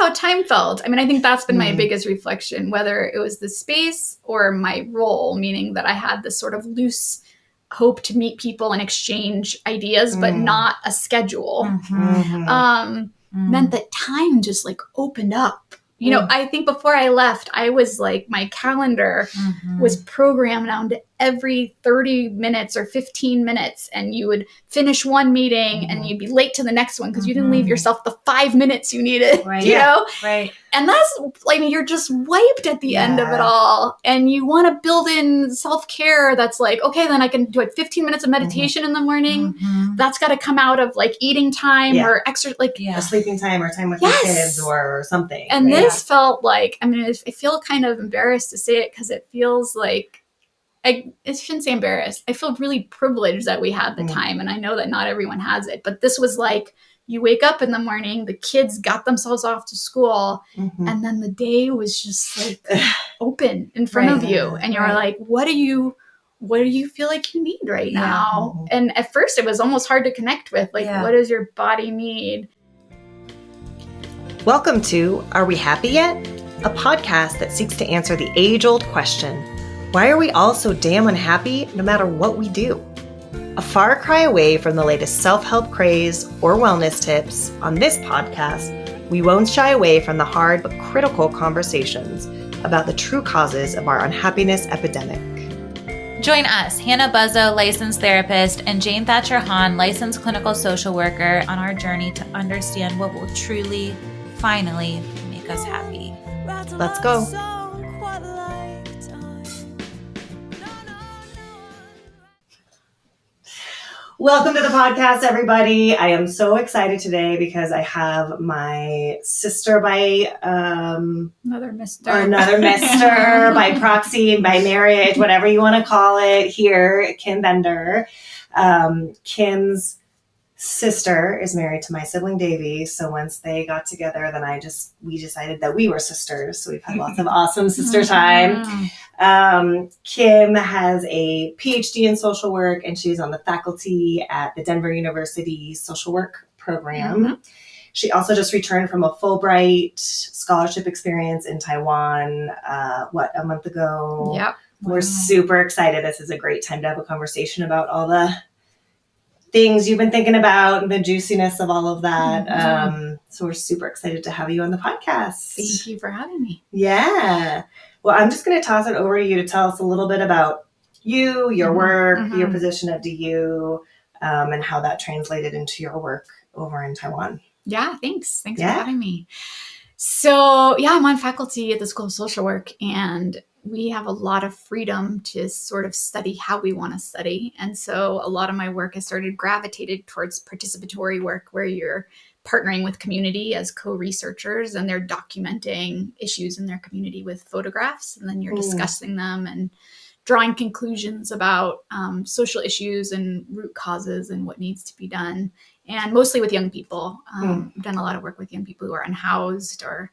how time felt. I mean, I think that's been my biggest reflection, whether it was the space or my role, meaning that I had this sort of loose hope to meet people and exchange ideas, but not a schedule, meant that time just like opened up. You know, I think before I left, I was like, my calendar was programmed down to every 30 minutes or 15 minutes. And you would finish one meeting and you'd be late to the next one because you didn't leave yourself the 5 minutes you needed, right. you know? Right. And that's, I mean, you're just wiped at the end of it all. And you want to build in self-care that's like, okay, then I can do 15 minutes of meditation in the morning. That's got to come out of like eating time or exercise, like a sleeping time or time with your kids or something. And this felt like, I mean, I feel kind of embarrassed to say it because it feels like, I shouldn't say embarrassed. I feel really privileged that we had the time. And I know that not everyone has it, but this was like, you wake up in the morning, the kids got themselves off to school, and then the day was just like open in front of you. And you're like, what do you feel like you need right now? And at first it was almost hard to connect with, like, what does your body need? Welcome to Are We Happy Yet? A podcast that seeks to answer the age-old question, why are we all so damn unhappy no matter what we do? A far cry away from the latest self-help craze or wellness tips, on this podcast, we won't shy away from the hard but critical conversations about the true causes of our unhappiness epidemic. Join us, Hannah Buzzo, licensed therapist, and Jane Thatcher Hahn, licensed clinical social worker, on our journey to understand what will truly, finally make us happy. Let's go. Welcome to the podcast, everybody. I am so excited today because I have my sister by Another mister by proxy, by marriage, whatever you want to call it here, Kim Bender. Kim's sister is married to my sibling Davy. So once they got together, then we decided that we were sisters. So we've had lots of awesome sister time. Kim has a PhD in social work and she's on the faculty at the Denver University social work program. She also just returned from a Fulbright scholarship experience in Taiwan, a month ago? Yep. We're super excited. This is a great time to have a conversation about all the things you've been thinking about and the juiciness of all of that. So we're super excited to have you on the podcast. Thank you for having me. Yeah. Well, I'm just going to toss it over to you to tell us a little bit about you, your work, your position at DU, and how that translated into your work over in Taiwan. Yeah, thanks. Thanks for having me. So, I'm on faculty at the School of Social Work, and we have a lot of freedom to sort of study how we want to study. And so a lot of my work has started gravitated towards participatory work where you're partnering with community as co-researchers and they're documenting issues in their community with photographs. And then you're discussing them and drawing conclusions about social issues and root causes and what needs to be done. And mostly with young people. I've done a lot of work with young people who are unhoused or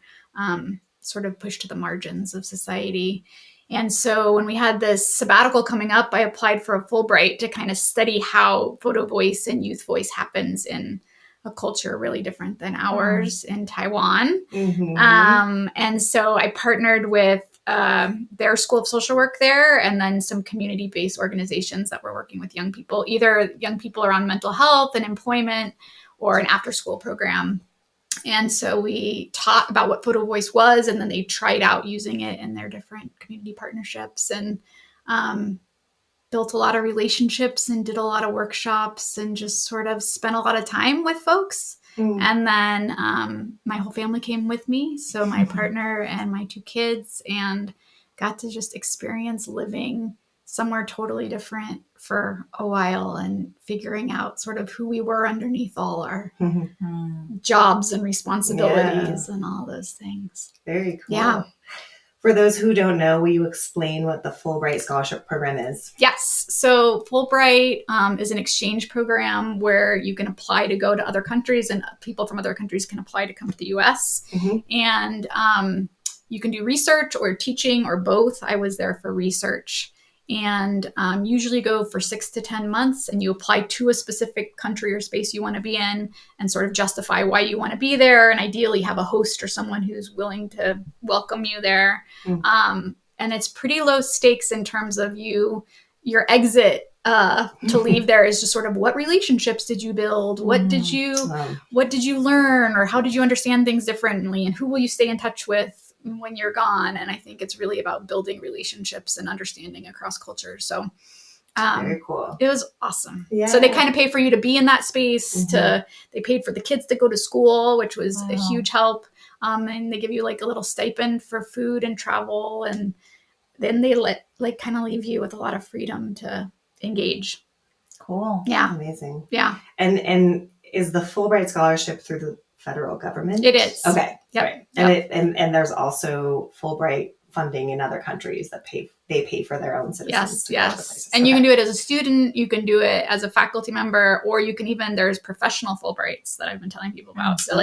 sort of pushed to the margins of society. And so when we had this sabbatical coming up, I applied for a Fullbright to kind of study how photo voice and youth voice happens in a culture really different than ours in Taiwan. And so I partnered with their School of Social Work there and then some community-based organizations that were working with young people, either young people around mental health and employment or an after-school program. And so we taught about what photo voice was, and then they tried out using it in their different community partnerships and built a lot of relationships and did a lot of workshops and just sort of spent a lot of time with folks. And then my whole family came with me. So my partner and my 2 kids, and got to just experience living somewhere totally different for a while and figuring out sort of who we were underneath all our jobs and responsibilities and all those things. Very cool. Yeah. For those who don't know, will you explain what the Fulbright Scholarship Program is? Yes. So Fullbright is an exchange program where you can apply to go to other countries and people from other countries can apply to come to the U.S. And you can do research or teaching or both. I was there for research. and usually go for 6 to 10 months, and you apply to a specific country or space you want to be in and sort of justify why you want to be there, and ideally have a host or someone who's willing to welcome you there. And it's pretty low stakes in terms of your exit to leave there is just sort of, what relationships did you build? What did you learn? Or how did you understand things differently? And who will you stay in touch with when you're gone? And I think it's really about building relationships and understanding across cultures. So very cool. It was awesome. Yeah. So they kind of pay for you to be in that space. They paid for the kids to go to school, which was a huge help. And they give you like a little stipend for food and travel. And then they kind of leave you with a lot of freedom to engage. Cool. Yeah. Amazing. Yeah. And is the Fullbright scholarship through the federal government? It is. Okay. Yep. Right. Yep. And there's also Fullbright funding in other countries that they pay for their own citizens. Yes. And you can do it as a student, you can do it as a faculty member, or you can even, there's professional Fullbrights that I've been telling people about. So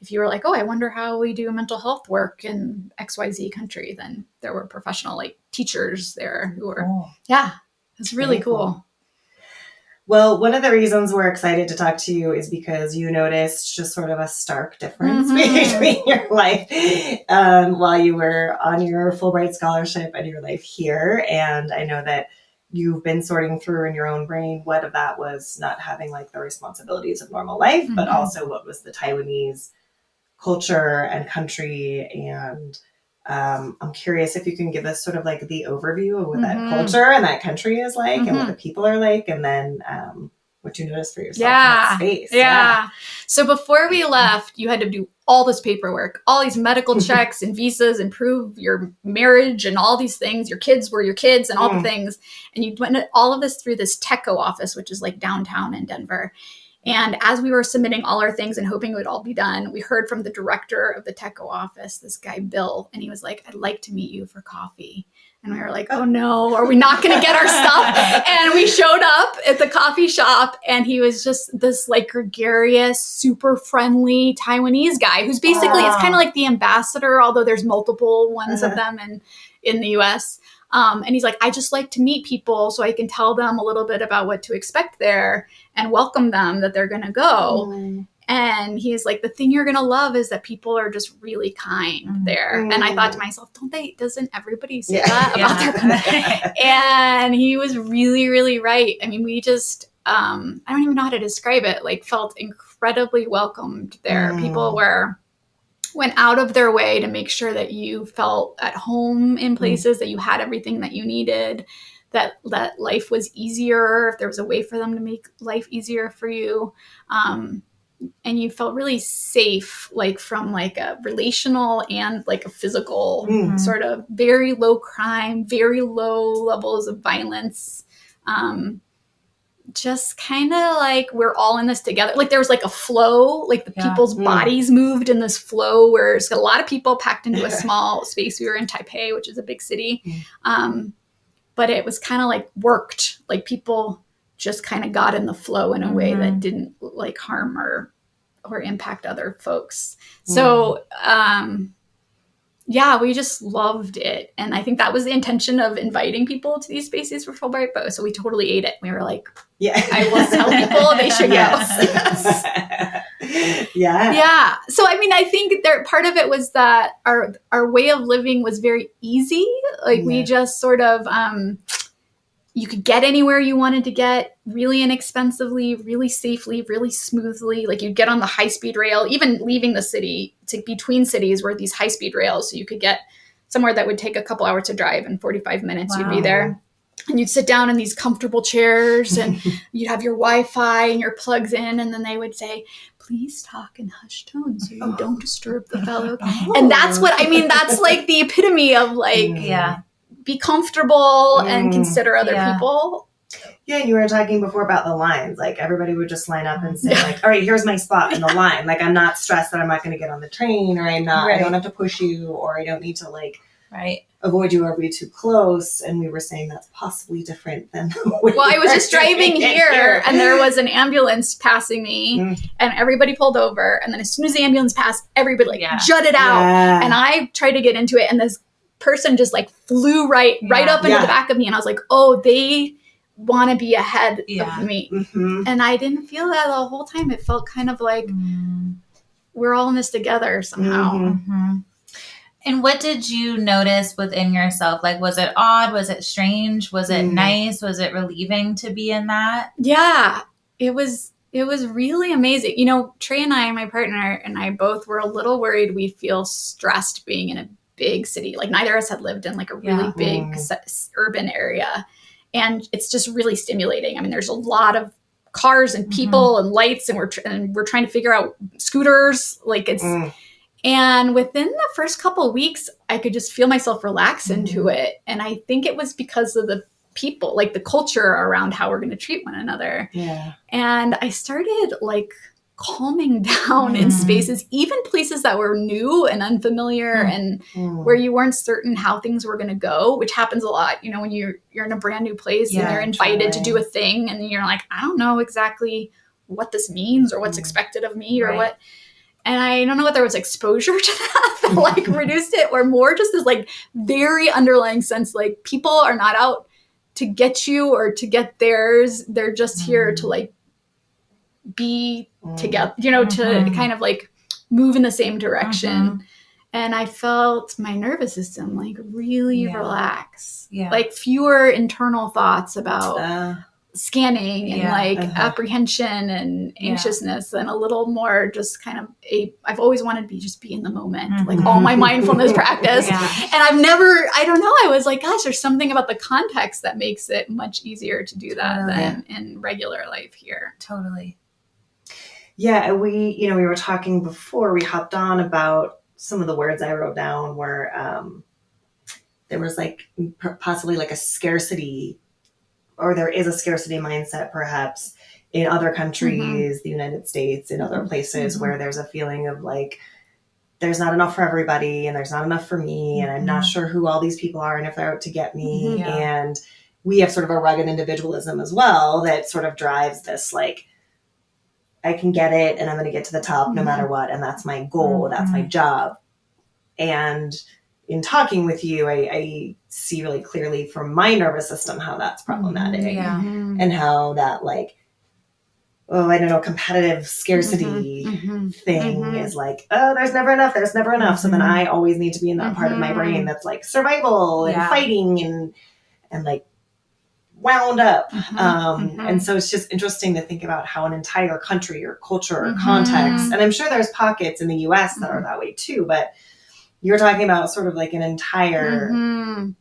if you were like, oh, I wonder how we do mental health work in XYZ country, then there were professional teachers there who were, it's really cool. Well, one of the reasons we're excited to talk to you is because you noticed just sort of a stark difference between your life while you were on your Fullbright scholarship and your life here. And I know that you've been sorting through in your own brain what of that was not having the responsibilities of normal life, but also what was the Taiwanese culture and country. And I'm curious if you can give us sort of the overview of what that culture and that country is like and what the people are like, and then what you noticed for yourself in that space. Yeah. So before we left, you had to do all this paperwork, all these medical checks and visas, and prove your marriage and all these things. Your kids were your kids and all the things. And you went all of this through this TECO office, which is downtown in Denver. And as we were submitting all our things and hoping it would all be done, we heard from the director of the TECO office, this guy, Bill, and he was like, I'd like to meet you for coffee. And we were like, oh no, are we not going to get our stuff? And we showed up at the coffee shop, and he was just this gregarious, super friendly Taiwanese guy who's basically, it's kind of like the ambassador, although there's multiple ones of them in the US. And he's like, I just like to meet people so I can tell them a little bit about what to expect there and welcome them that they're going to go. And he's like, the thing you're going to love is that people are just really kind there. And I thought to myself, doesn't everybody say that about their country? And he was really, really right. I mean, we just, I don't even know how to describe it, felt incredibly welcomed there. People went out of their way to make sure that you felt at home in places, that you had everything that you needed, that life was easier, if there was a way for them to make life easier for you. And you felt really safe, from a relational and a physical sort of very low crime, very low levels of violence. Just kind of we're all in this together. There was a flow, the people's bodies moved in this flow where it's a lot of people packed into a small space. We were in Taipei, which is a big city. But it was kind of worked. People just kind of got in the flow in a way that didn't harm or impact other folks. So, we just loved it. And I think that was the intention of inviting people to these spaces for Fullbright. But so we totally ate it. We were like, I will tell people they should go. Yeah. So, I mean, I think part of it was that our way of living was very easy. We just sort of, you could get anywhere you wanted to get really inexpensively, really safely, really smoothly. You'd get on the high-speed rail, even leaving the city between cities were these high-speed rails. So you could get somewhere that would take a couple hours to drive. In 45 minutes, you'd be there. And you'd sit down in these comfortable chairs and you'd have your Wi-Fi and your plugs in. And then they would say, please talk in hushed tones so you don't disturb the fellow. And that's what, that's the epitome of be comfortable and consider other people. Yeah, you were talking before about the lines. Everybody would just line up and say, all right, here's my spot in the line. I'm not stressed that I'm not going to get on the train, or I don't have to push you, or I don't need to avoid you or be too close. And we were saying that's possibly different than I was just driving here and there was an ambulance passing me and everybody pulled over. And then as soon as the ambulance passed, everybody jutted out. And I tried to get into it, and this person just like flew right up into the back of me. And I was like, oh, they want to be ahead of me. Mm-hmm. And I didn't feel that the whole time. It felt kind of like we're all in this together somehow. Mm-hmm. And what did you notice within yourself? Like, was it odd? Was it strange? Was it nice? Was it relieving to be in that? Yeah, it was really amazing. You know, Trey and I, my partner and I both were a little worried we'd feel stressed being in a big city. Like neither of us had lived in like a really big urban area. And it's just really stimulating. I mean, there's a lot of cars and people and lights, and we're trying to figure out scooters. Like it's, and within the first couple of weeks, I could just feel myself relax into it. And I think it was because of the people, like the culture around how we're going to treat one another. Yeah. And I started like calming down in spaces, even places that were new and unfamiliar and where you weren't certain how things were going to go, which happens a lot, you know, when you're in a brand new place and you're invited to do a thing and you're like, I don't know exactly what this means or what's expected of me or what. And I don't know what there was exposure to that like reduced it, or more just this like very underlying sense, like people are not out to get you or to get theirs. They're just here to like be together, you know, to kind of like move in the same direction. And I felt my nervous system like really relax, like fewer internal thoughts about scanning and like apprehension and anxiousness, and a little more just kind of I've always wanted to be in the moment, like all my mindfulness practice. And I don't know, I was like, gosh, there's something about the context that makes it much easier to do that than in regular life here. Totally. Yeah, we were talking before we hopped on about some of the words I wrote down where there was like possibly like a scarcity, or there is a scarcity mindset perhaps in other countries, the United States, in other places where there's a feeling of like, there's not enough for everybody and there's not enough for me. And I'm not sure who all these people are and if they're out to get me. And we have sort of a rugged individualism as well that sort of drives this like, I can get it and I'm going to get to the top no matter what. And that's my goal. That's my job. And in talking with you, I see really clearly from my nervous system how that's problematic and how that like, I don't know, competitive scarcity thing is like, oh, there's never enough. There's never enough. So then I always need to be in that part of my brain that's like survival and fighting and like wound up. And so it's just interesting to think about how an entire country or culture or context, and I'm sure there's pockets in the US that are that way too, but you're talking about sort of like an entire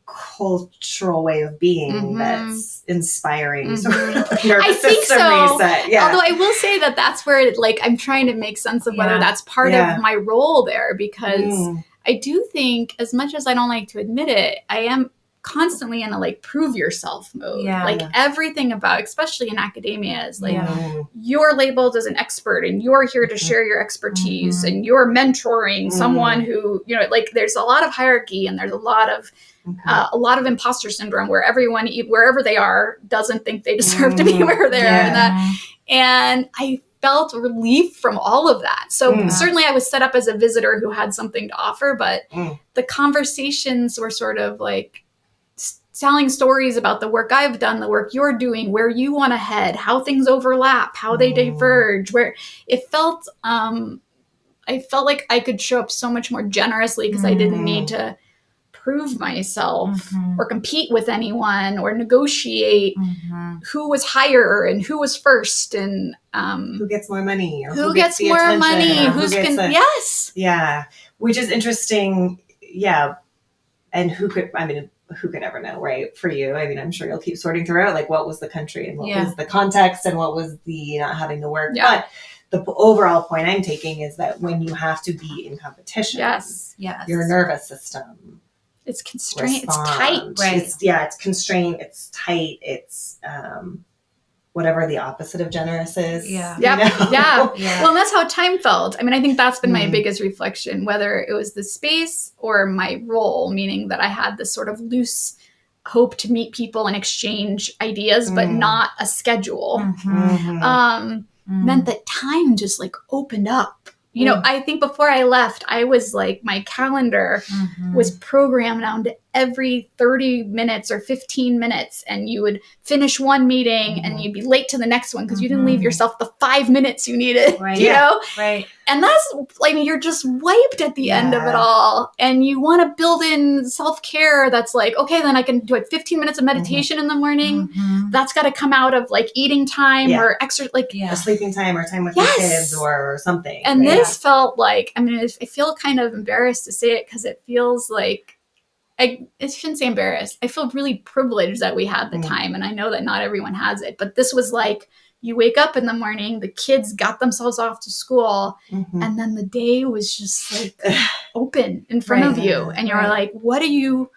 cultural way of being that's inspiring sort of nervous system reset. Yeah. Although I will say that that's where like I'm trying to make sense of whether that's part of my role there, because I do think, as much as I don't like to admit it, I am constantly in a like prove yourself mode. Everything about, especially in academia, is like you're labeled as an expert and you're here to share your expertise and you're mentoring someone who, you know, like there's a lot of hierarchy and there's a lot of imposter syndrome where everyone, wherever they are, doesn't think they deserve to be where they're and I felt relief from all of that. So certainly I was set up as a visitor who had something to offer, but the conversations were sort of like telling stories about the work I've done, the work you're doing, where you want to head, how things overlap, how they diverge, where it felt, I felt like I could show up so much more generously because I didn't need to prove myself or compete with anyone or negotiate who was higher and who was first and who gets more money or who gets more money, which is interesting. And who could ever know, right? For you, I mean, I'm sure you'll keep sorting through it, like what was the country and what was the context and what was the not having to work. But the overall point I'm taking is that when you have to be in competition, your nervous system, it's constrained, it's tight, right? It's constrained, it's tight, it's whatever the opposite of generous is. Well, and that's how time felt. I mean, I think that's been my biggest reflection, whether it was the space or my role, meaning that I had this sort of loose hope to meet people and exchange ideas, but not a schedule, meant that time just like opened up, You know, I think before I left, I was like, my calendar was programmed down to every 30 minutes or 15 minutes. And you would finish one meeting and you'd be late to the next one because you didn't leave yourself the 5 minutes you needed, you know? Right. And that's like, you're just wiped at the end of it all. And you want to build in self-care that's like, okay, then I can do 15 minutes of meditation in the morning. That's got to come out of like eating time or extra, like a sleeping time or time with your kids or something. And this felt like, I mean, I feel kind of embarrassed to say it because it feels like, I shouldn't say embarrassed. I feel really privileged that we had the time. And I know that not everyone has it, but this was like, you wake up in the morning, the kids got themselves off to school, and then the day was just like open in front of you. And you're like, what do you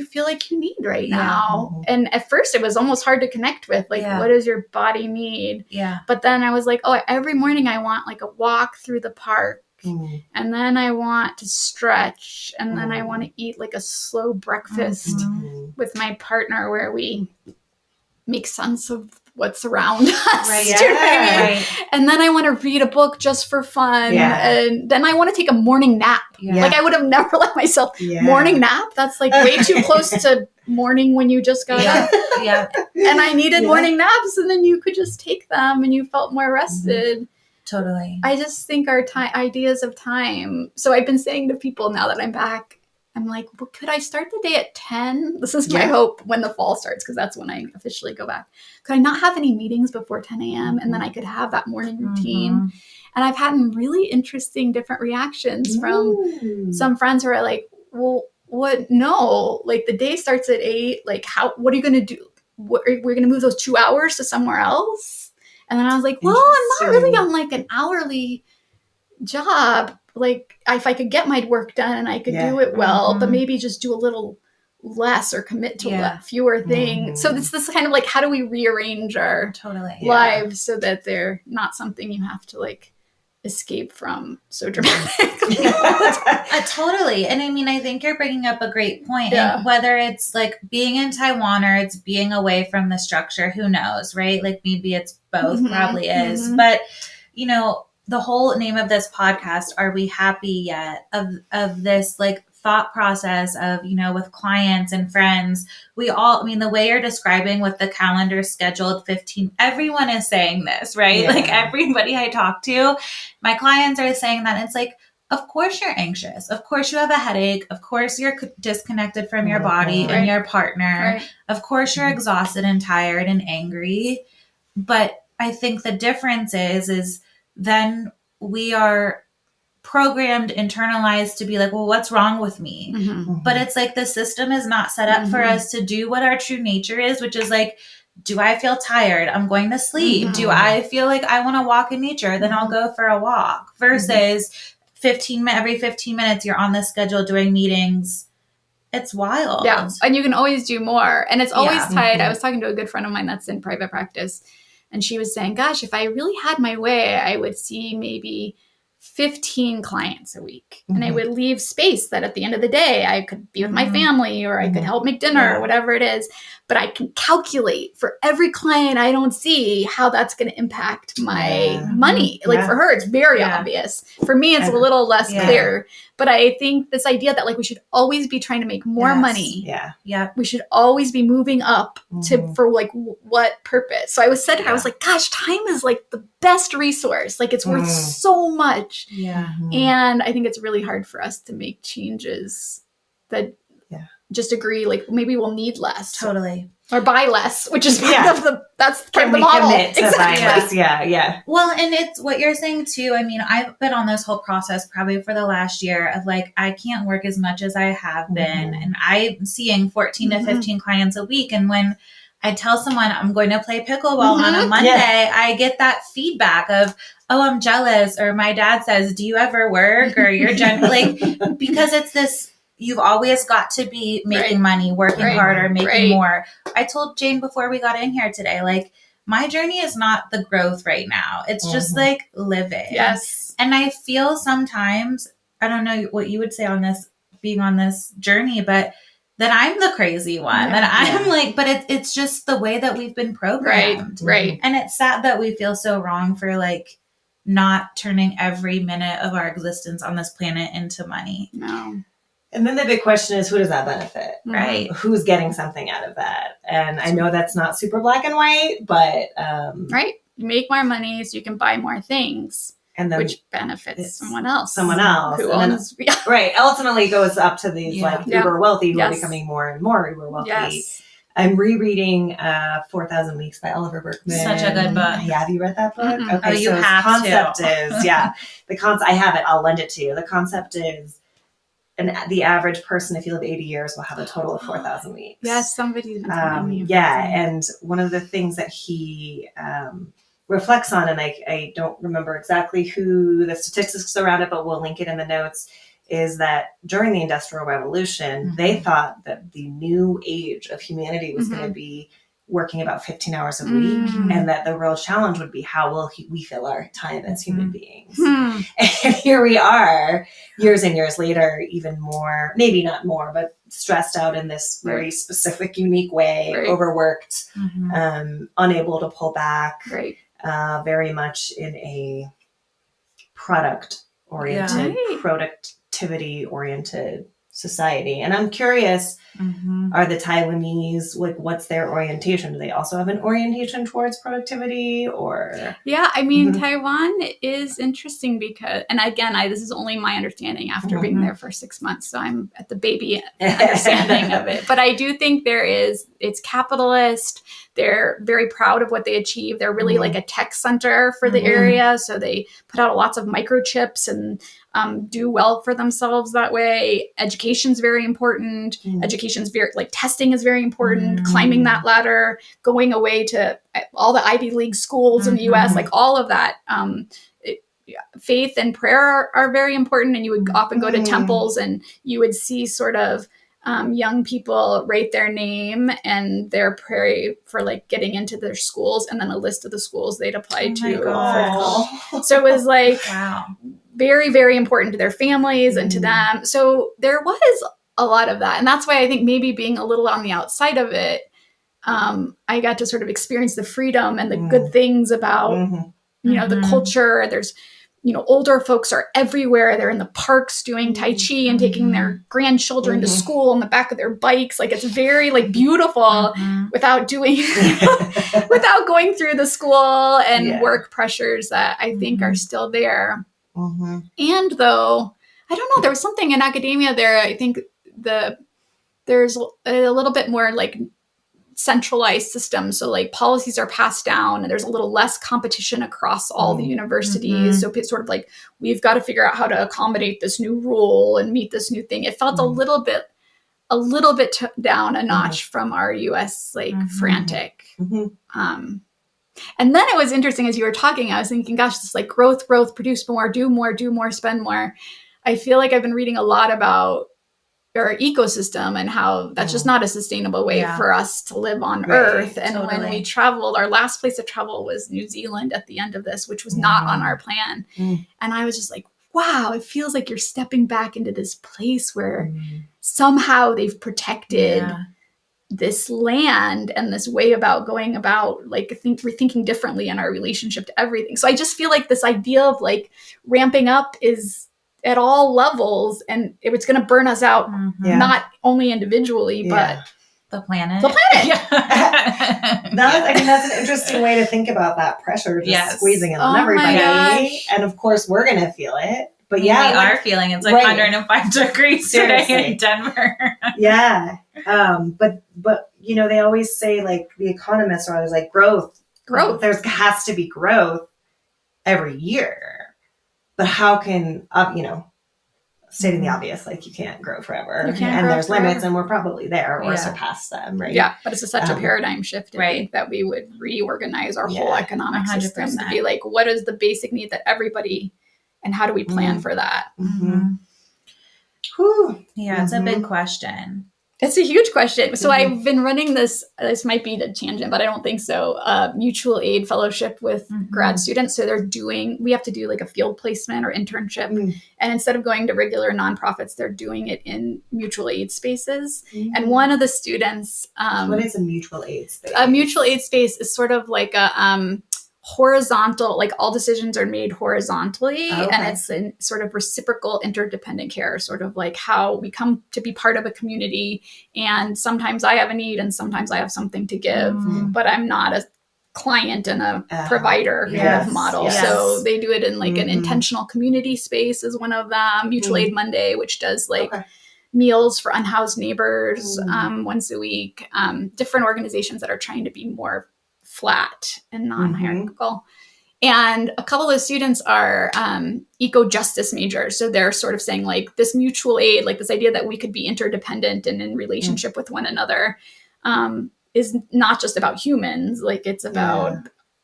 feel like you need right now? And at first it was almost hard to connect with, like, what does your body need? But then I was like, oh, every morning I want like a walk through the park. And then I want to stretch. And then I want to eat like a slow breakfast with my partner where we make sense of what's around us. Right. Do you know what I mean? And then I want to read a book just for fun. And then I want to take a morning nap. Like I would have never let myself morning nap. That's like way too close to morning when you just got up. And I needed morning naps, and then you could just take them and you felt more rested. Totally. I just think our ideas of time. So I've been saying to people now that I'm back, I'm like, well, could I start the day at 10? This is my hope when the fall starts, because that's when I officially go back. Could I not have any meetings before 10 a.m. and then I could have that morning routine? And I've had really interesting different reactions from some friends who are like, well, what? No, like the day starts at 8. Like, what are you going to do? We're going to move those 2 hours to somewhere else? And then I was like, well, I'm not really on like an hourly job. Like if I could get my work done and I could do it well, but maybe just do a little less or commit to fewer things. So it's this kind of like, how do we rearrange our lives so that they're not something you have to like escape from so dramatically? Totally. And I mean, I think you're bringing up a great point. And whether it's like being in Taiwan or it's being away from the structure, who knows, right? Like maybe it's both, probably is. But, you know, the whole name of this podcast, Are We Happy Yet? Of this like thought process of, you know, with clients and friends, I mean, the way you're describing with the calendar scheduled 15, everyone is saying this, right? Like everybody I talk to, my clients are saying that. It's like, of course you're anxious. Of course you have a headache. Of course you're disconnected from your body and your partner. Of course you're exhausted and tired and angry. But I think the difference is then we are programmed, internalized to be like, well, what's wrong with me? But it's like the system is not set up for us to do what our true nature is, which is like, do I feel tired? I'm going to sleep. Do I feel like I want to walk in nature? Then I'll go for a walk. Versus every 15 minutes, you're on the schedule doing meetings. It's wild. Yeah. And you can always do more. And it's always tied. I was talking to a good friend of mine that's in private practice. And she was saying, gosh, if I really had my way, I would see maybe 15 clients a week. And I would leave space that at the end of the day, I could be with my family or I could help make dinner or whatever it is. But I can calculate for every client I don't see how that's going to impact my money. Like for her, it's very obvious. For me, it's a little less clear. But I think this idea that like we should always be trying to make more money. We should always be moving up for like what purpose. So I was I was like, gosh, time is like the best resource. Like it's worth so much. And I think it's really hard for us to make changes that just agree, like maybe we'll need less. Totally. Or buy less, which is part of that's part of the model. Commit to buy less. Well, and it's what you're saying too. I mean, I've been on this whole process probably for the last year of like, I can't work as much as I have been. And I'm seeing 14 to 15 clients a week. And when I tell someone I'm going to play pickleball on a Monday, I get that feedback of, oh, I'm jealous. Or my dad says, do you ever work? Or you're like, because it's this, you've always got to be making money, working harder, making more. I told Jane before we got in here today, like my journey is not the growth right now. It's just like living. Yes. And I feel sometimes, I don't know what you would say on this, being on this journey, but that I'm the crazy one, that I'm like, but it's just the way that we've been programmed. Right. And it's sad that we feel so wrong for like not turning every minute of our existence on this planet into money. No. And then the big question is, who does that benefit? Right. Who's getting something out of that? And I know that's not super black and white, but... right. You make more money so you can buy more things, and then which benefits someone else. Who owns... Then, right. Ultimately goes up to these uber wealthy who are becoming more and more uber wealthy. Yes. I'm rereading 4,000 Weeks by Oliver Berkman. Such a good book. Yeah, have you read that book? Mm-mm. Okay, Oh, you so have concept to. is, I have it. I'll lend it to you. The concept is, the average person, if you live 80 years, will have a total of 4,000 weeks. Yes, somebody's been telling me. And one of the things that he reflects on, and I don't remember exactly who the statistics around it, but we'll link it in the notes, is that during the Industrial Revolution, they thought that the new age of humanity was going to be working about 15 hours a week, and that the real challenge would be how will we fill our time as human beings. And here we are, years and years later, even more, maybe not more, but stressed out in this very specific, unique way, overworked, unable to pull back, very much in a product-oriented, productivity-oriented society. And I'm curious, are the Taiwanese, like, what's their orientation? Do they also have an orientation towards productivity, or? Yeah, I mean, Taiwan is interesting because, and again, this is only my understanding after being there for 6 months, so I'm at the baby understanding of it. But I do think it's capitalist. They're very proud of what they achieve. They're really like a tech center for the area, so they put out lots of microchips and do well for themselves that way. Education's very important. Education's very, like, testing is very important. Climbing that ladder, going away to all the Ivy League schools in the U.S., like all of that. Faith and prayer are very important. And you would often go to temples and you would see sort of young people write their name and their prayer for, like, getting into their schools, and then a list of the schools they'd apply to. So it was like, very, very important to their families and to them. So there was a lot of that. And that's why I think maybe being a little on the outside of it, I got to sort of experience the freedom and the good things about, the culture. There's, older folks are everywhere. They're in the parks doing Tai Chi and taking their grandchildren to school on the back of their bikes. Like, it's very, like, beautiful without without going through the school and work pressures that I think are still there. And though, I don't know, there was something in academia there. I think there's a little bit more, like, centralized system. So, like, policies are passed down and there's a little less competition across all the universities. So it's sort of like, we've got to figure out how to accommodate this new rule and meet this new thing. It felt a little bit down a notch from our US, like, frantic. And then it was interesting, as you were talking, I was thinking, gosh, this, like, growth, produce more, do more, spend more. I feel like I've been reading a lot about our ecosystem and how that's just not a sustainable way for us to live on Earth. And when we traveled, our last place to travel was New Zealand at the end of this, which was not on our plan. And I was just like, wow, it feels like you're stepping back into this place where somehow they've protected this land and this way about going about, like, we're thinking differently in our relationship to everything. So I just feel like this idea of, like, ramping up is at all levels, and it's going to burn us out, not only individually, but the planet. That's an interesting way to think about that pressure just squeezing it on everybody. And of course, we're going to feel it. But we are feeling it's like 105 degrees today in Denver. But they always say, like, the economists are always like, growth. There has to be growth every year. But how can, stating the obvious, like, you can't grow forever. And there's limits, and we're probably there or surpass them, right? Yeah, but it's such a paradigm shift, I think, that we would reorganize our whole economic 100%. System to be like, what is the basic need that everybody, and how do we plan for that? It's a big question. It's a huge question. So I've been running this might be a tangent, but I don't think so, mutual aid fellowship with grad students. So we have to do, like, a field placement or internship. And instead of going to regular nonprofits, they're doing it in mutual aid spaces. And one of the students... what is a mutual aid space? A mutual aid space is sort of like a horizontal, like all decisions are made horizontally, and it's in sort of reciprocal interdependent care, sort of like how we come to be part of a community, and sometimes I have a need and sometimes I have something to give, but I'm not a client and a provider kind of model. So they do it in like an intentional community space is one of them. Mutual Aid Monday, which does like meals for unhoused neighbors once a week. Different organizations that are trying to be more flat and non-hierarchical. And a couple of students are eco-justice majors. So they're sort of saying like this mutual aid, like this idea that we could be interdependent and in relationship with one another is not just about humans. Like it's about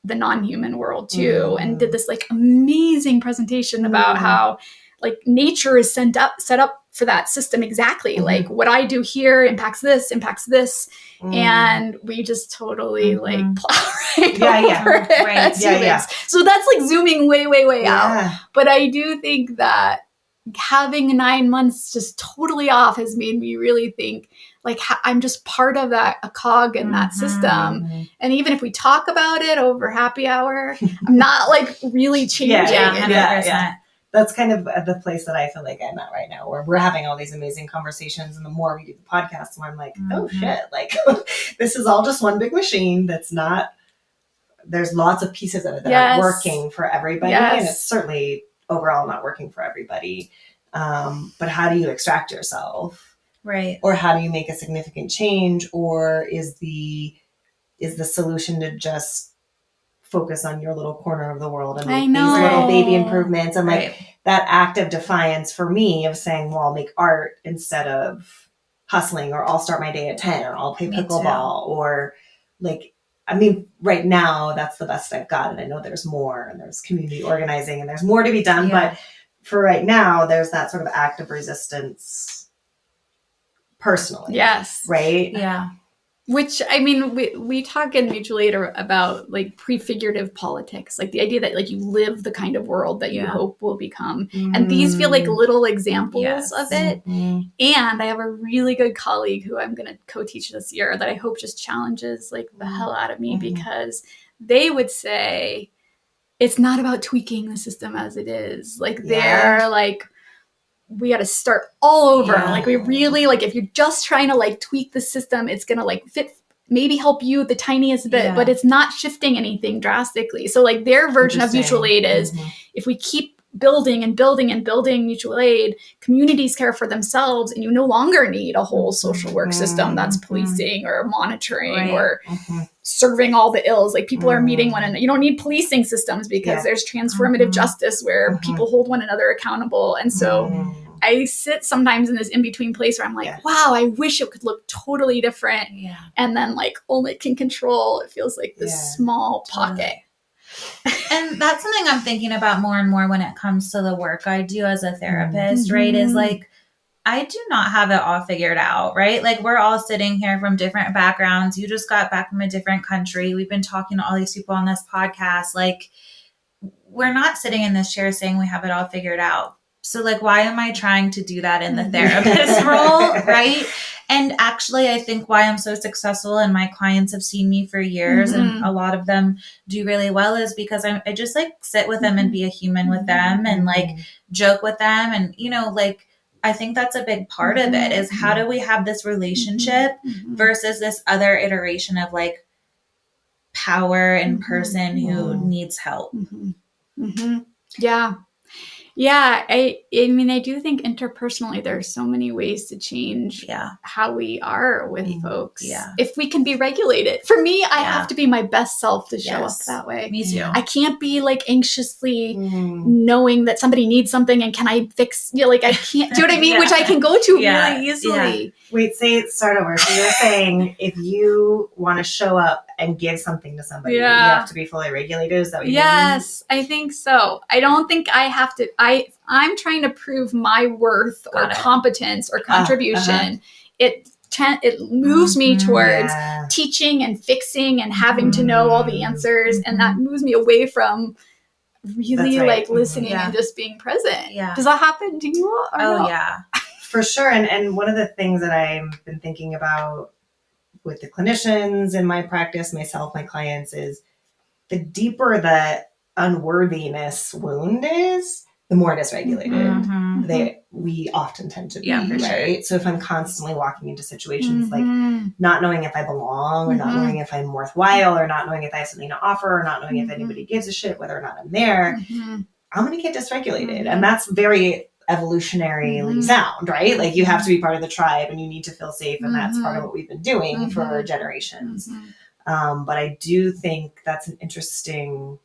the non-human world too. And did this like amazing presentation about how like nature is set up for that system exactly. Like what I do here impacts this. And we just totally like plow over it. So that's like zooming way out. But I do think that having 9 months just totally off has made me really think like I'm just part of that, a cog in that system. And even if we talk about it over happy hour, I'm not like really changing. That's kind of the place that I feel like I'm at right now, where we're having all these amazing conversations. And the more we do the podcast, the more I'm like, oh shit, like this is all just one big machine that's not, there's lots of pieces of it that are working for everybody. And it's certainly overall not working for everybody. But how do you extract yourself? Right. Or how do you make a significant change? Or is the solution to just focus on your little corner of the world and make these little baby improvements? And like that act of defiance for me of saying, well, I'll make art instead of hustling, or I'll start my day at 10, or I'll play pickleball, or like, I mean, right now that's the best I've got. And I know there's more, and there's community organizing and there's more to be done. But for right now, there's that sort of act of resistance personally. Right? Yeah. Which, I mean, we talk in Mutual Aid about like prefigurative politics, like the idea that like you live the kind of world that you hope will become. And these feel like little examples of it. And I have a really good colleague who I'm going to co-teach this year that I hope just challenges like the hell out of me, because they would say it's not about tweaking the system as it is. Like they're like, we got to start all over. Like we really, like if you're just trying to like tweak the system, it's going to like fit, maybe help you the tiniest bit, but it's not shifting anything drastically. So like their version of mutual aid is if we keep building and building and building mutual aid, communities care for themselves, and you no longer need a whole social work system that's policing or monitoring or serving all the ills. Like people are meeting one another. You don't need policing systems because there's transformative justice where people hold one another accountable. And so I sit sometimes in this in-between place where I'm like, wow, I wish it could look totally different. And then like all it can control, it feels like this small pocket. And that's something I'm thinking about more and more when it comes to the work I do as a therapist, right? Is like, I do not have it all figured out, right? Like we're all sitting here from different backgrounds. You just got back from a different country. We've been talking to all these people on this podcast. Like we're not sitting in this chair saying we have it all figured out. So like, why am I trying to do that in the therapist role, right? And actually, I think why I'm so successful and my clients have seen me for years and a lot of them do really well is because I just like sit with them and be a human with them and like joke with them. And, you know, like, I think that's a big part of it is how do we have this relationship versus this other iteration of like power and person who needs help. Yeah, I mean, I do think interpersonally, there are so many ways to change how we are with folks. If we can be regulated. For me, I have to be my best self to show up that way. Me too. I can't be like anxiously knowing that somebody needs something and can I fix, you know, like I can't, do you know what I mean? Which I can go to really easily. Wait, start over. So you're saying if you want to show up and give something to somebody, you have to be fully regulated? Is that what you mean? Yes, I think so. I don't think I have to, I'm trying to prove my worth or competence or contribution. It moves me towards teaching and fixing and having to know all the answers. And that moves me away from really like listening and just being present. Does that happen to you? For sure. And one of the things that I've been thinking about with the clinicians in my practice, myself, my clients, is the deeper the unworthiness wound is, the more dysregulated we often tend to be, right? Sure. So if I'm constantly walking into situations like not knowing if I belong, or not knowing if I'm worthwhile, or not knowing if I have something to offer, or not knowing if anybody gives a shit whether or not I'm there, I'm going to get dysregulated. And that's very evolutionarily sound, right? Like you have to be part of the tribe and you need to feel safe. And that's part of what we've been doing for generations. But I do think that's an interesting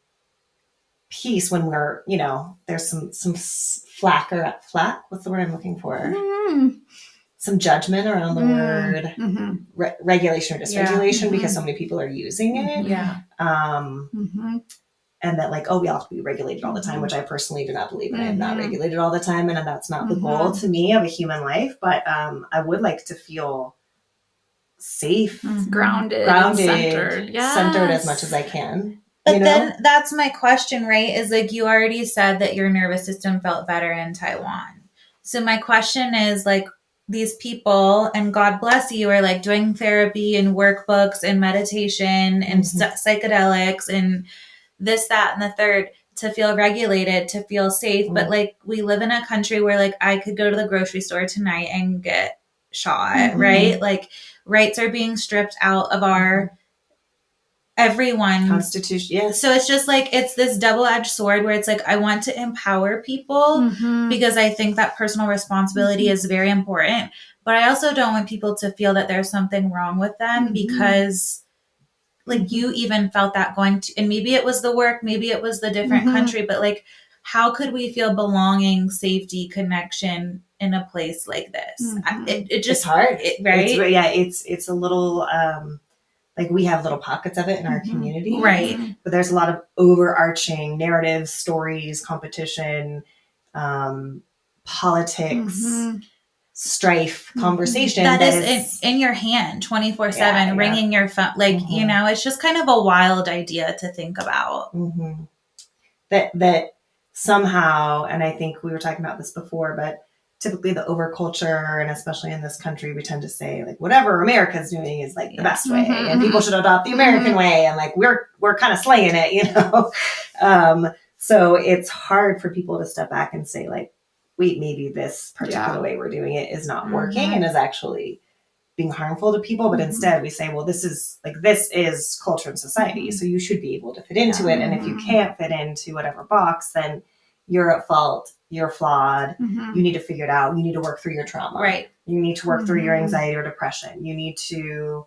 piece when we're, there's some flack, what's the word I'm looking for? Some judgment around the word regulation or dysregulation because so many people are using it. And that like, we all have to be regulated all the time, which I personally do not believe in. I am not regulated all the time. And that's not the goal to me of a human life. But I would like to feel safe, grounded, centered. Centered as much as I can. But then that's my question, right? Is like, you already said that your nervous system felt better in Taiwan. So my question is like, these people, and God bless you, are like doing therapy and workbooks and meditation and psychedelics and this, that, and the third to feel regulated, to feel safe. But like, we live in a country where like I could go to the grocery store tonight and get shot, right? Like rights are being stripped out of our everyone's constitution. Yes. So it's just like, it's this double-edged sword where it's like, I want to empower people because I think that personal responsibility is very important. But I also don't want people to feel that there's something wrong with them because like you even felt that going to, and maybe it was the work, maybe it was the different country, but like, how could we feel belonging, safety, connection in a place like this? It just, it's hard, right? It's a little, like we have little pockets of it in our community. Right. But there's a lot of overarching narratives, stories, competition, politics, strife, conversation. That is in your hand 24/7, ringing your phone. Like, it's just kind of a wild idea to think about. That somehow, and I think we were talking about this before, but typically the overculture, and especially in this country, we tend to say like whatever America's doing is like the best way, and people should adopt the American way, and like we're kind of slaying it, so it's hard for people to step back and say like, wait, maybe this particular way we're doing it is not working and is actually being harmful to people. But instead we say, well, this is culture and society, so you should be able to fit into it, and if you can't fit into whatever box, then you're at fault, you're flawed, you need to figure it out, you need to work through your trauma, right? You need to work through your anxiety or depression, you need to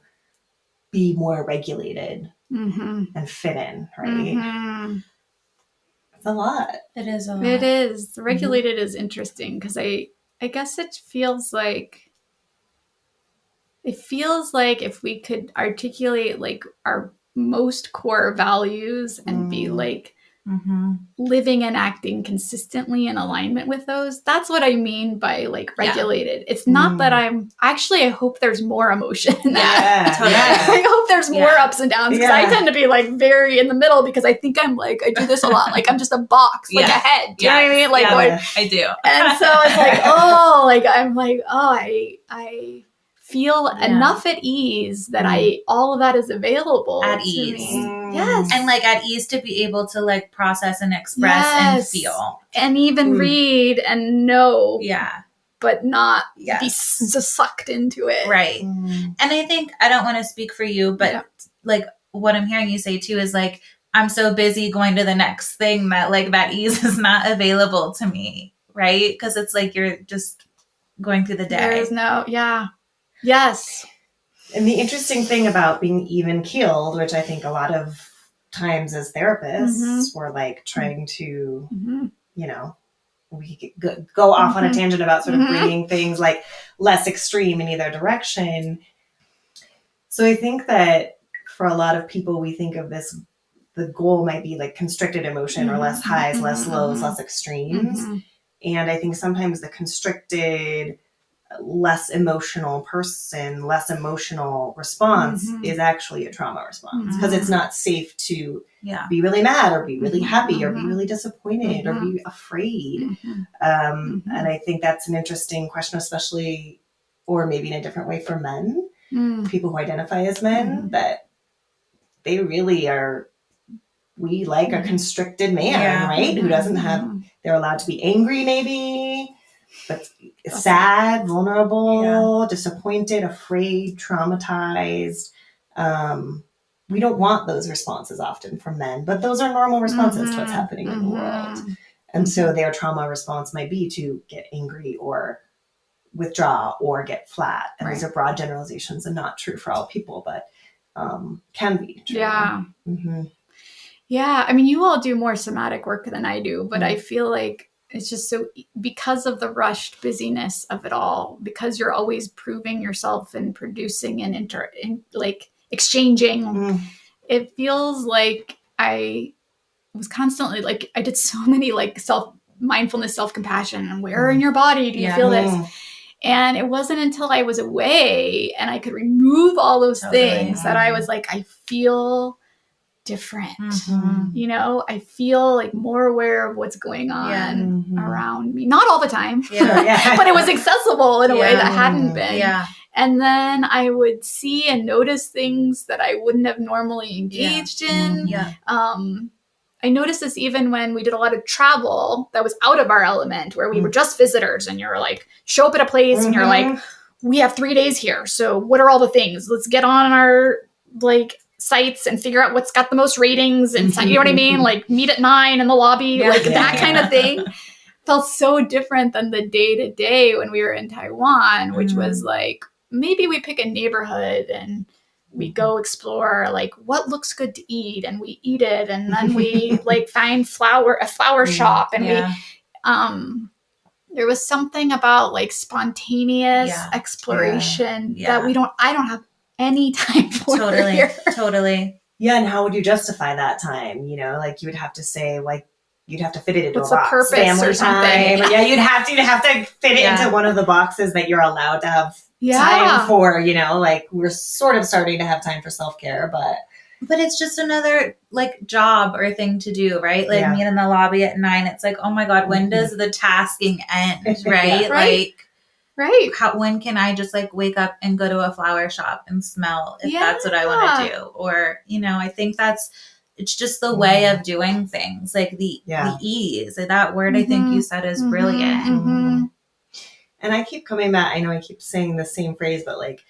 be more regulated and fit in, right? It's a lot. It is a lot. It is. Regulated is interesting because I guess it feels like if we could articulate like our most core values and be like living and acting consistently in alignment with those. That's what I mean by like regulated. It's not that I hope there's more emotion. Totally. I hope there's more ups and downs because I tend to be like very in the middle because I think I'm like, I do this a lot. Like I'm just a box, like a head. Do you know what I mean? Like, I do. And so it's like, I feel enough at ease that all of that is available at to ease. Me. Yes. And like at ease to be able to like process and express and feel. And even read and know. Yeah. But not be sucked into it. Right. And I think, I don't want to speak for you, but like what I'm hearing you say too is like, I'm so busy going to the next thing that like that ease is not available to me. Right. Because it's like, you're just going through the day. There is no, yes. And the interesting thing about being even keeled, which I think a lot of times as therapists, we're like trying to, we go off on a tangent about sort of bringing things like less extreme in either direction. So I think that for a lot of people, we think of this, the goal might be like constricted emotion or less highs, less lows, less extremes. And I think sometimes the constricted, less emotional person, less emotional response is actually a trauma response because it's not safe to be really mad or be really happy or be really disappointed or be afraid. And I think that's an interesting question, especially, or maybe in a different way for men, people who identify as men, that they really are we like a constricted man, right? Who doesn't have, they're allowed to be angry maybe, but sad, vulnerable, disappointed, afraid, traumatized. We don't want those responses often from men, but those are normal responses to what's happening in the world. And so their trauma response might be to get angry or withdraw or get flat. And these are broad generalizations and not true for all people, but can be true. Yeah. Yeah. I mean, you all do more somatic work than I do, but I feel like it's just so, because of the rushed busyness of it all, because you're always proving yourself and producing and like exchanging, it feels like I was constantly like, I did so many like mindfulness, self-compassion, and where in your body do you feel this? And it wasn't until I was away and I could remove all those things that I was like, I feel different. You know, I feel like more aware of what's going on around me. Not all the time, but it was accessible in a way that hadn't been. And then I would see and notice things that I wouldn't have normally engaged in. I noticed this even when we did a lot of travel that was out of our element, where we were just visitors, and you're like, show up at a place and you're like, we have 3 days here. So what are all the things? Let's get on our like sites and figure out what's got the most ratings and you know what I mean? Like meet at 9 in the lobby, that kind of thing. Felt so different than the day to day when we were in Taiwan, which was like, maybe we pick a neighborhood and we go explore like what looks good to eat, and we eat it, and then we like find a flower shop, and we there was something about like spontaneous exploration that I don't have any time for. Totally. Yeah, and how would you justify that time? You know, like you would have to say, like, you'd have to fit it into what's a box. Purpose family or something. time. Yeah, you'd have to fit it into one of the boxes that you're allowed to have time for, you know, like we're sort of starting to have time for self-care, but it's just another like job or thing to do, right? Like meet in the lobby at 9. It's like, oh my God, when does the tasking end? Right? When can I just like wake up and go to a flower shop and smell if that's what I want to do? Or, you know, I think it's just the way of doing things, like the ease. Like that word I think you said is brilliant. And I keep coming back. I know I keep saying the same phrase, but like,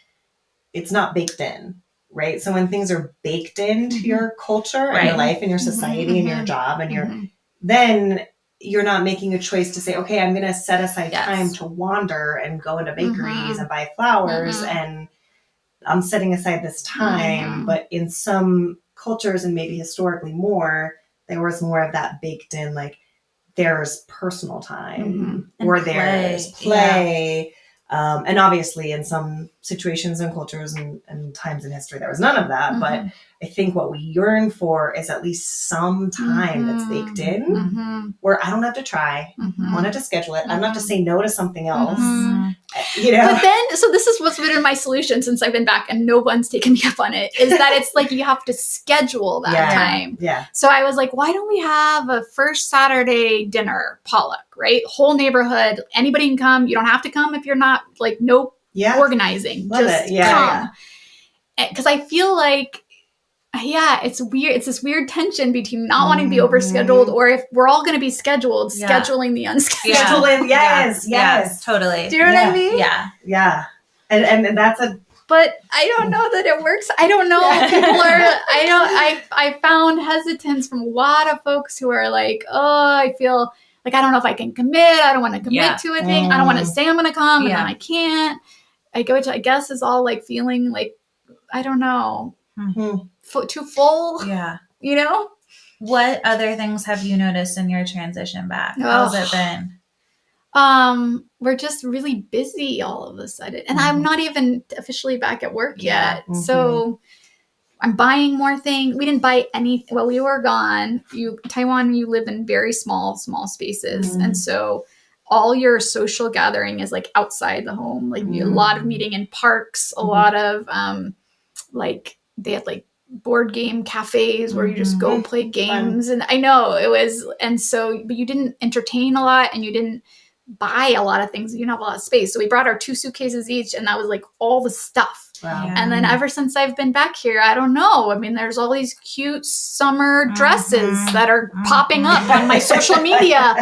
it's not baked in, right? So when things are baked into your culture and your life and your society and your job and then you're not making a choice to say, okay, I'm going to set aside time to wander and go into bakeries and buy flowers. And I'm setting aside this time. But in some cultures, and maybe historically more, there was more of that baked in, like, there's personal time or there's play. And obviously in some situations and cultures and times in history, there was none of that. But I think what we yearn for is at least some time that's baked in where I don't have to try. I don't have to schedule it. I don't have to say no to something else. You know? But then, so this is what's been my solution since I've been back and no one's taken me up on it, is that it's like you have to schedule that time. So I was like, why don't we have a first Saturday dinner potluck, right? Whole neighborhood, anybody can come. You don't have to come if you're not like organizing. Love just it. come. Because I feel like, it's weird. It's this weird tension between not wanting to be overscheduled, or if we're all going to be scheduled, scheduling the unscheduled. Scheduling, yes. Totally. Do you know what I mean? Yeah. And that's but I don't know that it works. I don't know. People are, I found hesitance from a lot of folks who are like, oh, I feel like, I don't know if I can commit. I don't want to commit to a thing. I don't want to say I'm going to come and then I can't. I guess is all like feeling like, I don't know. Too full. You know? What other things have you noticed in your transition back? How's it been? We're just really busy all of a sudden. And I'm not even officially back at work yet. So I'm buying more things. We didn't buy anything. While we were gone, Taiwan, you live in very small spaces. And so all your social gathering is like outside the home. Like a lot of meeting in parks, a lot of, like they had like board game cafes where you just go play games. And I know it was, and so, but you didn't entertain a lot and you didn't buy a lot of things. You didn't have a lot of space. So we brought our 2 suitcases each, and that was like all the stuff. Wow. And then ever since I've been back here, I don't know. I mean, there's all these cute summer dresses that are popping up on my social media.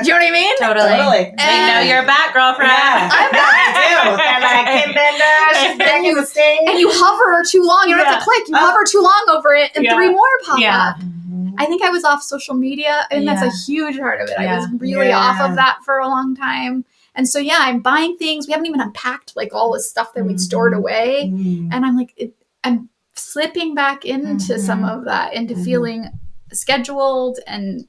Do you know what I mean? Totally. They know you're back, girlfriend. Yeah, I'm back. I do. They're like, Kim Bender, she's back in the stage. And you hover too long. You don't have to click. You hover too long over it, and 3 more pop up. I think I was off social media, and that's a huge part of it. I was really off of that for a long time. And so, I'm buying things. We haven't even unpacked like all the stuff that we'd stored away. And I'm like, I'm slipping back into some of that, into feeling scheduled and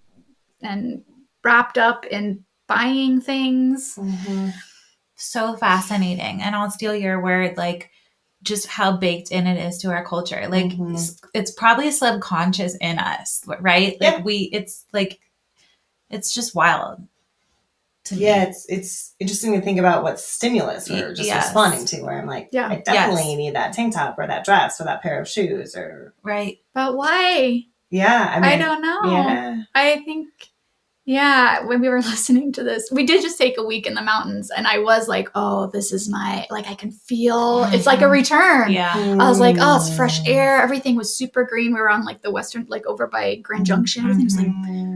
wrapped up in buying things. So fascinating. And I'll steal your word, like, just how baked in it is to our culture. Like, it's probably subconscious in us, right? Like, it's just wild. It's interesting to think about what stimulus we're just responding to, where I'm like, I definitely need that tank top or that dress or that pair of shoes or but why? I don't know. I think when we were listening to this, we did just take a week in the mountains, and I was like, oh, this is my, like, I can feel it's like a return. I was like, oh, it's fresh air. Everything was super green. We were on like the western, like over by Grand Junction. Everything was like,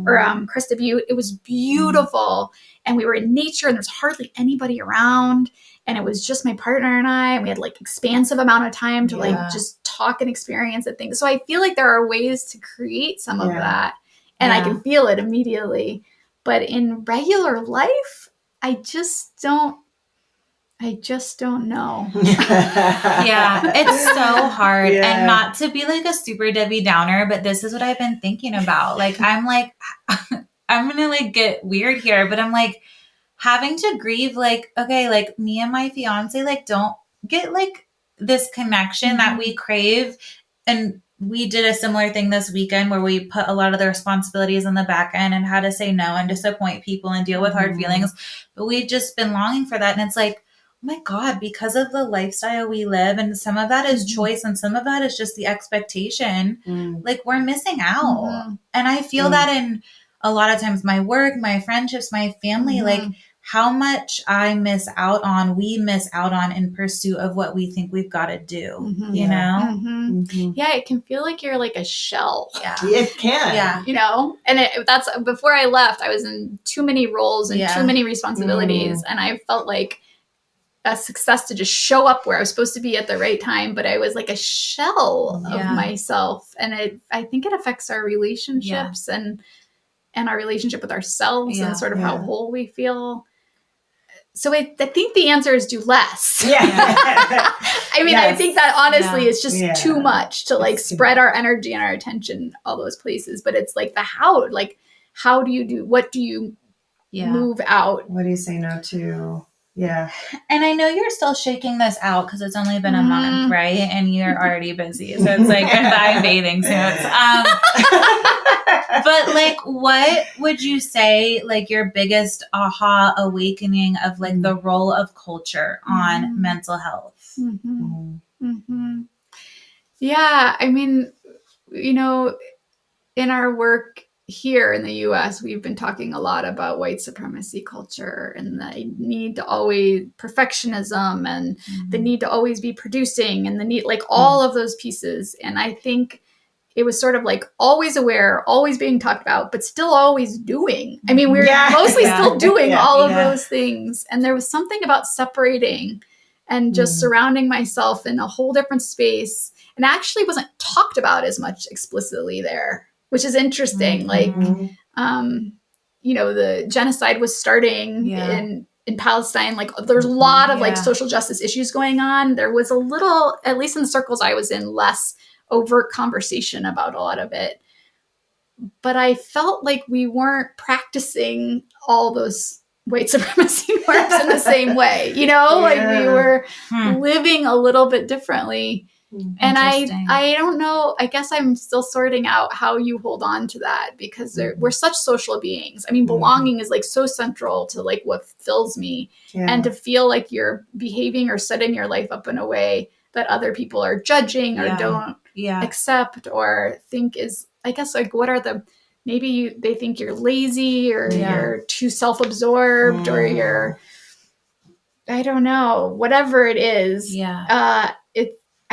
or Cresta Butte. It was beautiful. And we were in nature, and there's hardly anybody around. And it was just my partner and I, and we had like expansive amount of time to like just talk and experience and things. So I feel like there are ways to create some of that. And I can feel it immediately. But in regular life, I just don't know. It's so hard. And not to be like a super Debbie Downer, but this is what I've been thinking about. Like, I'm like, I'm going to like get weird here, but I'm like having to grieve, like, okay, like me and my fiance, like, don't get like this connection that we crave. And we did a similar thing this weekend where we put a lot of the responsibilities on the back end and how to say no and disappoint people and deal with hard feelings. But we've just been longing for that. And it's like, oh my God, because of the lifestyle we live, and some of that is choice and some of that is just the expectation, like we're missing out. And I feel that in a lot of times my work, my friendships, my family, like how much we miss out on in pursuit of what we think we've got to do, you know? Yeah, it can feel like you're like a shell. It can. You know? And that's, before I left, I was in too many roles and too many responsibilities. And I felt like a success to just show up where I was supposed to be at the right time, but I was like a shell of myself. And I think it affects our relationships and our relationship with ourselves and sort of how whole we feel. So I think the answer is do less. I mean, I think that honestly it's just too much to like spread our energy and our attention all those places. But it's like how do you do, what do you move out? What do you say no to? Yeah. And I know you're still shaking this out because it's only been a month, right? And you're already busy. So it's like goodbye bathing suits. But like, what would you say, like your biggest aha awakening of like the role of culture on mental health? Yeah. I mean, you know, in our work here in the US, we've been talking a lot about white supremacy culture and the need to always perfectionism and the need to always be producing and the need, like all of those pieces. And I think it was sort of like always aware, always being talked about, but still always doing. I mean, we were mostly still doing all of those things. And there was something about separating and just surrounding myself in a whole different space, and actually wasn't talked about as much explicitly there, which is interesting. Like, you know, the genocide was starting in Palestine. Like there's a lot of like social justice issues going on. There was a little, at least in the circles I was in, less overt conversation about a lot of it. But I felt like we weren't practicing all those white supremacy norms in the same way, you know, like we were living a little bit differently. And I don't know, I guess I'm still sorting out how you hold on to that, because we're such social beings. I mean, belonging is like so central to like what fills me, and to feel like you're behaving or setting your life up in a way that other people are judging or don't accept or think is, I guess, like what are the, maybe they think you're lazy or you're too self-absorbed or you're, I don't know, whatever it is.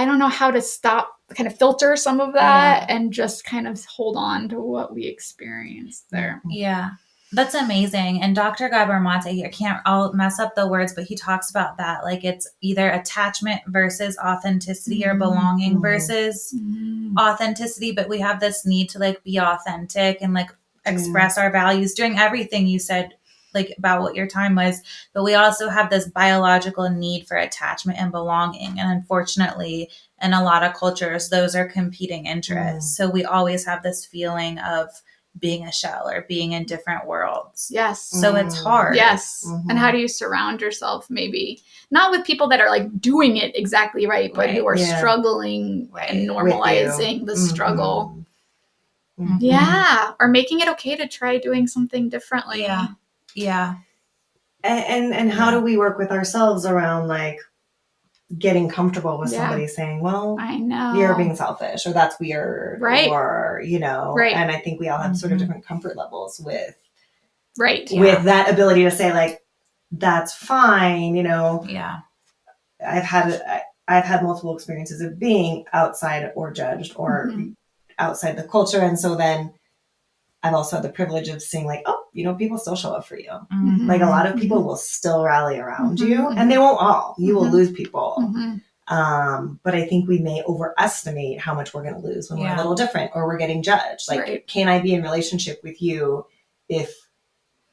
I don't know how to stop, kind of filter some of that and just kind of hold on to what we experienced there. Yeah. That's amazing. And Dr. Gabor Mate, I'll mess up the words, but he talks about that. Like it's either attachment versus authenticity or belonging versus authenticity. But we have this need to like be authentic and like express our values, doing everything you said, like about what your time was. But we also have this biological need for attachment and belonging. And unfortunately, in a lot of cultures, those are competing interests. So we always have this feeling of being a shell or being in different worlds. Yes. So it's hard. Yes. And how do you surround yourself maybe not with people that are like doing it exactly right, but who are struggling and normalizing the struggle. Yeah. Or making it okay to try doing something differently. Yeah. Yeah. And how do we work with ourselves around like getting comfortable with somebody saying, well, I know you're being selfish or that's weird, or, you know, and I think we all have sort of different comfort levels with that ability to say like, that's fine. You know, I've had multiple experiences of being outside or judged or outside the culture. And so then I've also had the privilege of seeing like, oh, you know, people still show up for you. Like a lot of people will still rally around you and they won't all, you will lose people. But I think we may overestimate how much we're going to lose when we're a little different or we're getting judged. Like, can I be in relationship with you if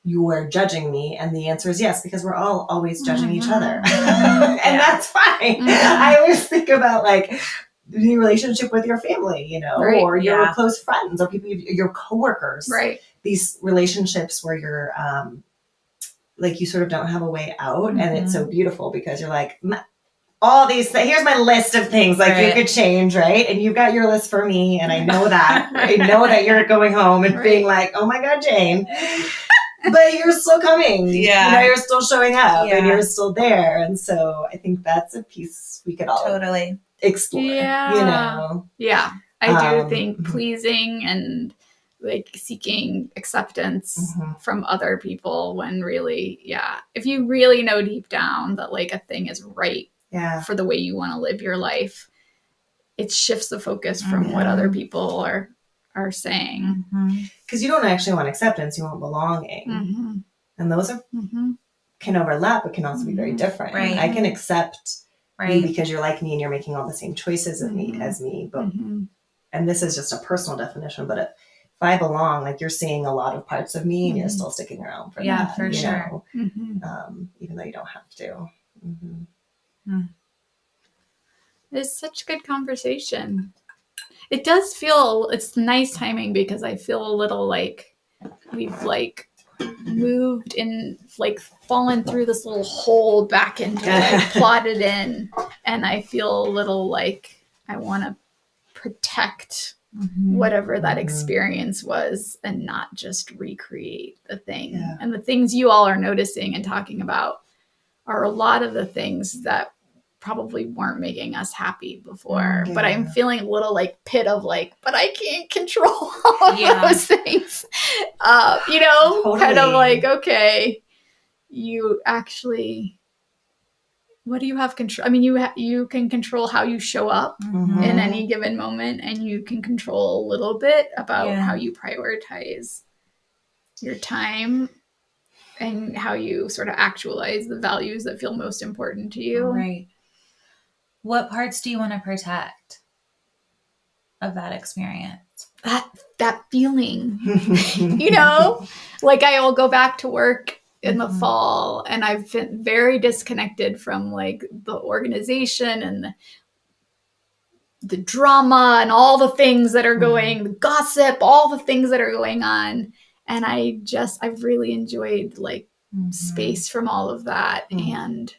you are judging me? And the answer is yes, because we're all always judging each other. And that's fine. I always think about like, the relationship with your family, you know, or your close friends or people, your coworkers, these relationships where you're, like you sort of don't have a way out. And it's so beautiful because you're like, all these things, here's my list of things like you could change. And you've got your list for me. And I know that, I know that you're going home and being like, oh my God, Jane, but you're still coming. You know, you're still showing up and you're still there. And so I think that's a piece we could all explore, you know? I do think pleasing and like seeking acceptance from other people when really, if you really know deep down that like a thing is right for the way you want to live your life, it shifts the focus from what other people are saying. Because you don't actually want acceptance, you want belonging. And those are can overlap, but can also be very different. I can accept you because you're like me and you're making all the same choices as me. But and this is just a personal definition, but if I belong, like you're seeing a lot of parts of me and you're still sticking around for that. For sure. Even though you don't have to. It's such good conversation. It does feel, it's nice timing because I feel a little like we've like moved in, like fallen through this little hole back into like plotted in. And I feel a little like I want to protect whatever that experience was and not just recreate the thing. And the things you all are noticing and talking about are a lot of the things that probably weren't making us happy before. But I'm feeling a little like pit of like, but I can't control all those things. You know, kind of like, okay, you actually, what do you have control? I mean, you can control how you show up in any given moment, and you can control a little bit about how you prioritize your time and how you sort of actualize the values that feel most important to you. Right. What parts do you want to protect of that experience? That feeling, you know, like I'll go back to work in the fall and I've been very disconnected from like the organization and the drama and all the things that are going, the gossip, all the things that are going on. And I've really enjoyed like space from all of that and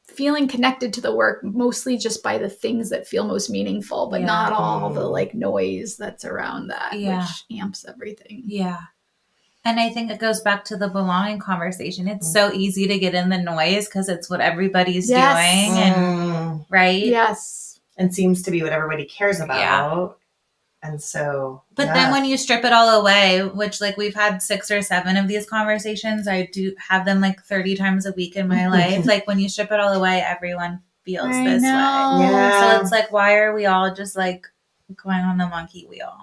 feeling connected to the work, mostly just by the things that feel most meaningful, but not all the like noise that's around that, which amps everything. Yeah. And I think it goes back to the belonging conversation. It's so easy to get in the noise because it's what everybody's doing. And right? Yes. And seems to be what everybody cares about. Yeah. And so, but then when you strip it all away, which like we've had 6 or 7 of these conversations, I do have them like 30 times a week in my life. Like when you strip it all away, everyone feels this way. Yeah. So it's like, why are we all just like going on the monkey wheel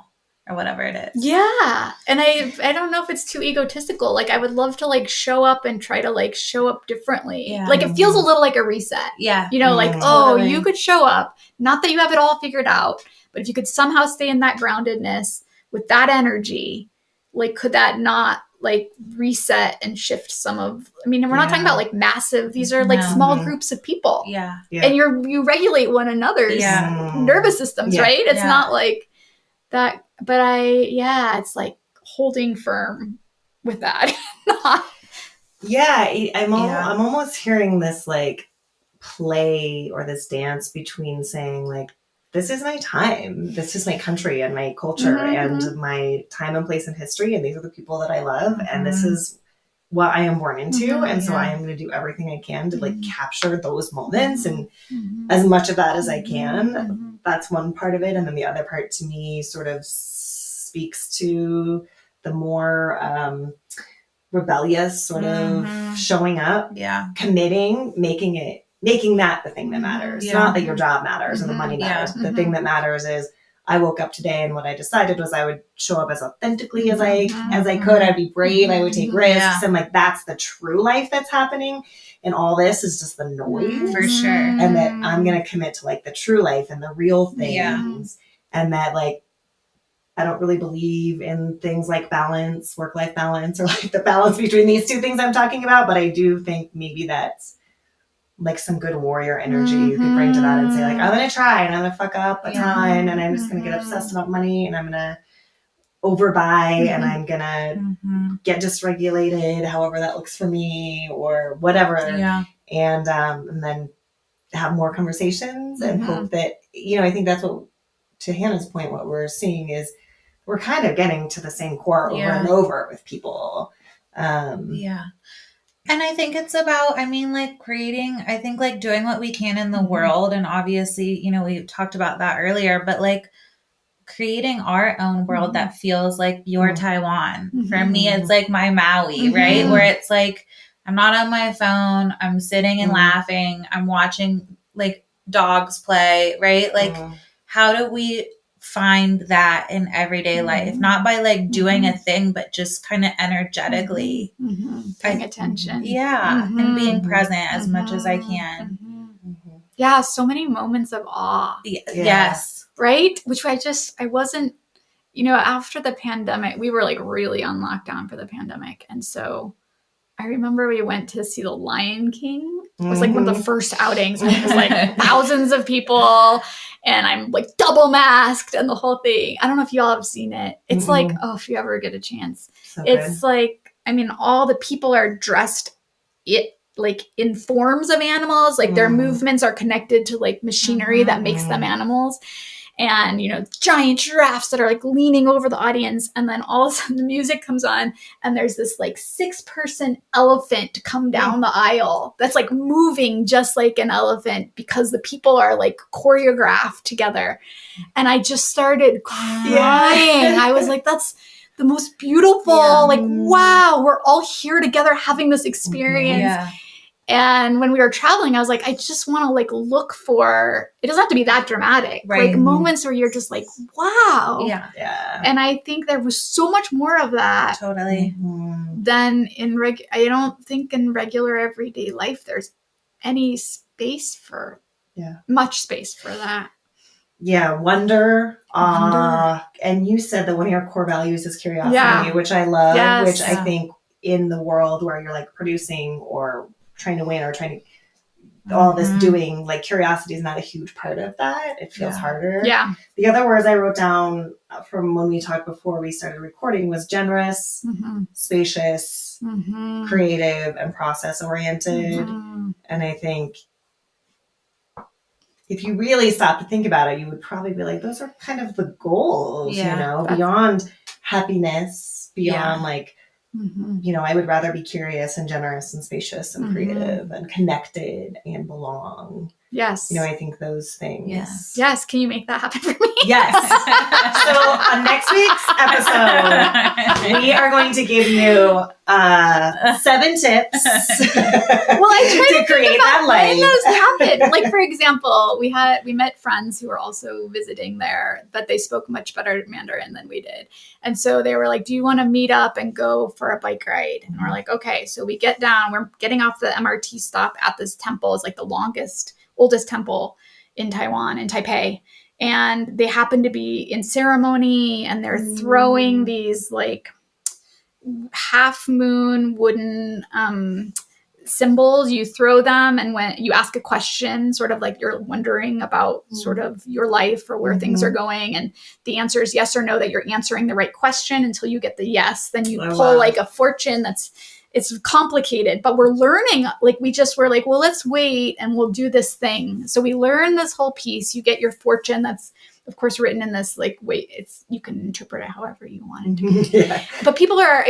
or whatever it is? Yeah. And I don't know if it's too egotistical. Like I would love to like show up and try to like show up differently. Yeah. Like it feels a little like a reset. Yeah. You know, like, Totally. you could show up. Not that you have it all figured out, but if you could somehow stay in that groundedness with that energy, like could that not like reset and shift some of, I mean, we're not talking about like massive, these are like small groups of people. Yeah. And you regulate one another's nervous systems, right? It's not like that, but it's like holding firm with that. I'm almost hearing this like play or this dance between saying like, this is my time, this is my country and my culture and my time and place in history, and these are the people that I love, and this is what I am born into, and so I am going to do everything I can to like capture those moments and as much of that as I can. That's one part of it, and then the other part to me sort of speaks to the more rebellious sort of showing up, committing, making that the thing that matters. Not that your job matters or the money matters. The thing that matters is I woke up today and what I decided was I would show up as authentically as I could. I'd be brave. I would take risks. And like, that's the true life that's happening. And all this is just the noise. For sure. And that I'm going to commit to like the true life and the real things. And that like, I don't really believe in things like balance, work-life balance, or like the balance between these two things I'm talking about. But I do think maybe that's like some good warrior energy you could bring to that and say like, I'm going to try and I'm going to fuck up a ton and I'm just going to get obsessed about money and I'm going to overbuy and I'm going to get dysregulated, however that looks for me or whatever. And then have more conversations and hope that, I think that's what, to Hannah's point, what we're seeing is we're kind of getting to the same core over and over with people. And I think it's about, creating, I think like doing what we can in the world. And obviously, we talked about that earlier, but like creating our own world that feels like your Taiwan. For me, it's like my Maui, right? Where it's like, I'm not on my phone. I'm sitting and laughing. I'm watching like dogs play, right? Like, how do we find that in everyday life? Not by like doing a thing, but just kind of energetically paying attention. And being present as much as I can. Yeah, so many moments of awe. Yes. Right? Which I wasn't, after the pandemic, we were like really on lockdown for the pandemic. And so I remember we went to see The Lion King. It was like one of the first outings. And it was like thousands of people and I'm like double masked and the whole thing. I don't know if y'all have seen it. It's like, if you ever get a chance, it's like, all the people are dressed like in forms of animals. Like their movements are connected to like machinery that makes them animals. And, giant giraffes that are like leaning over the audience. And then all of a sudden the music comes on and there's this like 6-person elephant come down the aisle that's like moving just like an elephant because the people are like choreographed together. And I just started crying. I was like, that's the most beautiful, like, wow, we're all here together having this experience. And when we were traveling, I was like, I just want to like look for, it doesn't have to be that dramatic, like moments where you're just like, wow. And I think there was so much more of that. Totally. Than I don't think in regular everyday life, there's any space for, much space for that. Wonder, awe. And you said that one of your core values is curiosity, which I love, which I think in the world where you're like producing or trying to win or trying to all this doing, like curiosity is not a huge part of that. It feels harder. The other words I wrote down from when we talked before we started recording was generous, spacious, creative, and process oriented. And I think if you really stop to think about it, you would probably be like, those are kind of the goals, beyond happiness, beyond like You know, I would rather be curious and generous and spacious and creative and connected and belong. Yes. You know, I think those things. Yes. Yes. Can you make that happen for me? Yes. So on next week's episode, we are going to give you 7 tips Well, I try to create that life. when those happen. Like, for example, we met friends who were also visiting there, but they spoke much better Mandarin than we did. And so they were like, do you want to meet up and go for a bike ride? And we're like, okay. So we get down, we're getting off the MRT stop at this temple. It's like the oldest temple in Taiwan, in Taipei. And they happen to be in ceremony, and they're throwing these like half moon wooden symbols. You throw them, and when you ask a question, sort of like you're wondering about sort of your life or where things are going, and the answer is yes or no, that you're answering the right question until you get the yes. Then you pull like a fortune it's complicated, but we're learning, like we're like, well, let's wait and we'll do this thing. So we learn this whole piece. You get your fortune. That's of course written in this like way. You can interpret it however you want it. But people are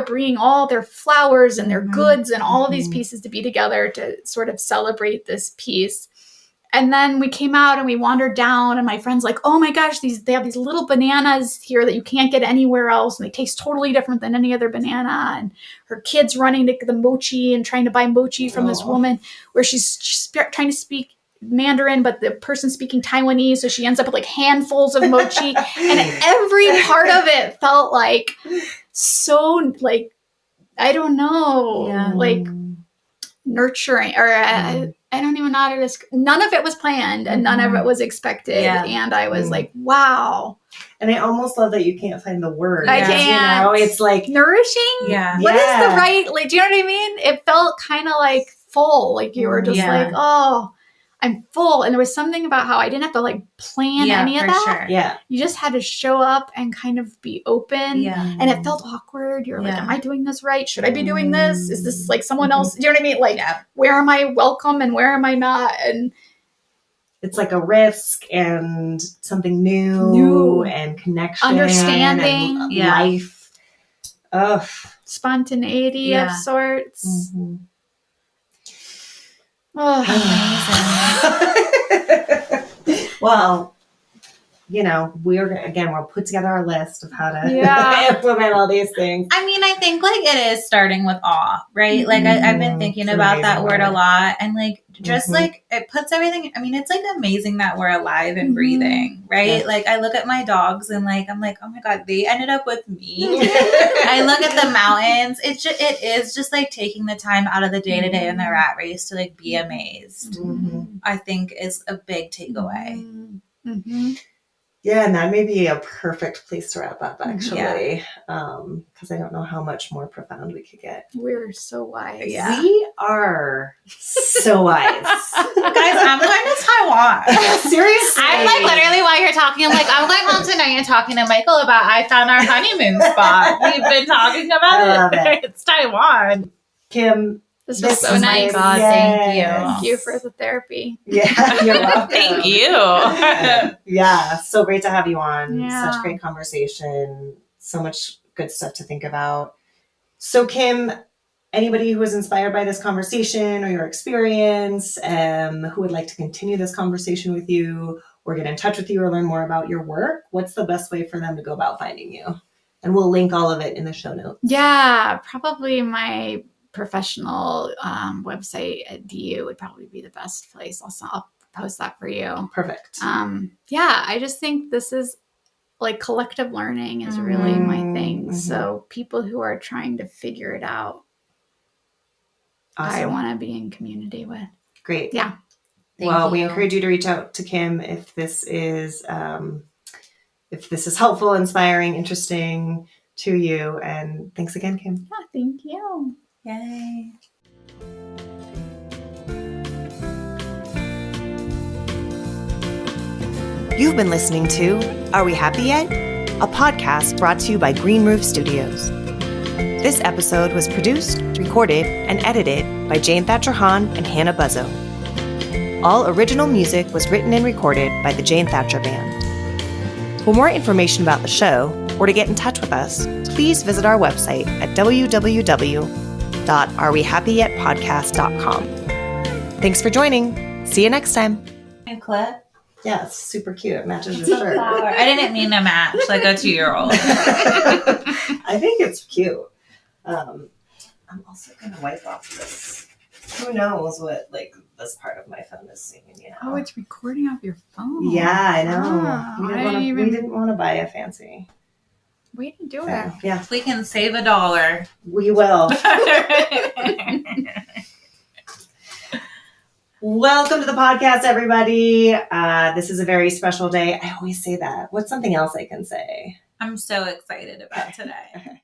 bringing all their flowers and their goods and all of these pieces to be together to sort of celebrate this piece. And then we came out and we wandered down, and my friend's like, oh my gosh, they have these little bananas here that you can't get anywhere else. And they taste totally different than any other banana. And her kid's running to the mochi and trying to buy mochi from this woman where she's trying to speak Mandarin, but the person's speaking Taiwanese. So she ends up with like handfuls of mochi. And every part of it felt like so like, I don't know, like nurturing or I don't even know how to describe. None of it was planned and none of it was expected. Yeah. And I was like, wow. And I almost love that you can't find the word. I can't. You know, it's like nourishing. Yeah. What is the right, like, do you know what I mean? It felt kind of like full. Like you were just like, oh, I'm full. And there was something about how I didn't have to like plan any of that. Sure. Yeah. You just had to show up and kind of be open. Yeah. And it felt awkward. You're like, am I doing this right? Should I be doing this? Is this like someone else? Do you know what I mean? Like, where am I welcome and where am I not? And it's like a risk and something new and connection. Understanding. And life. Ugh. Spontaneity of sorts. Oh, amazing. Well, you know, we'll put together our list of how to implement all these things. I mean, I think like it is starting with awe, right? Like I've been thinking about that word a lot, and like just like it puts everything. I mean, it's like amazing that we're alive and breathing, right? Yeah. Like I look at my dogs and like I'm like, oh my god, they ended up with me. I look at the mountains. It is just like taking the time out of the day to day in the rat race to like be amazed. I think is a big takeaway. Yeah, and that may be a perfect place to wrap up, actually, because I don't know how much more profound we could get. We're so wise. Yeah. We are so wise. Guys, I'm going to Taiwan. Seriously. I'm like literally while you're talking, I'm like, I'm going home tonight and talking to Michael about I found our honeymoon spot. We've been talking about it. It's Taiwan. Kim, this was so nice. God, thank you. Thank you for the therapy. Yeah, you're welcome. Thank you. Yeah, so great to have you on. Yeah. Such great conversation. So much good stuff to think about. So Kim, anybody who was inspired by this conversation or your experience, who would like to continue this conversation with you or get in touch with you or learn more about your work, what's the best way for them to go about finding you? And we'll link all of it in the show notes. Yeah, probably my professional website at DU would probably be the best place. I'll post that for you. Perfect. I just think this is like collective learning is really my thing. So people who are trying to figure it out, I want to be in community with. Great. Yeah. Well, we encourage you to reach out to Kim if this is helpful, inspiring, interesting to you. And thanks again, Kim. Yeah, thank you. Yay. You've been listening to Are We Happy Yet? A podcast brought to you by Green Roof Studios. This episode was produced, recorded, and edited by Jane Thatcher Hahn and Hannah Buzzo. All original music was written and recorded by the Jane Thatcher Band. For more information about the show, or to get in touch with us, please visit our website at www.arewehappyyetpodcast.com. Thanks for joining. See you next time. New clip. Yeah, it's super cute. It matches your shirt. I didn't mean to match like a 2-year-old. I think it's cute. I'm also going to wipe off this. Who knows what this part of my phone is seeing, Oh, it's recording off your phone. Yeah, I know. Oh, we didn't want to buy a fancy. We didn't do it. Yeah. We can save $1. We will. Welcome to the podcast, everybody. This is a very special day. I always say that. What's something else I can say? I'm so excited about today. Okay.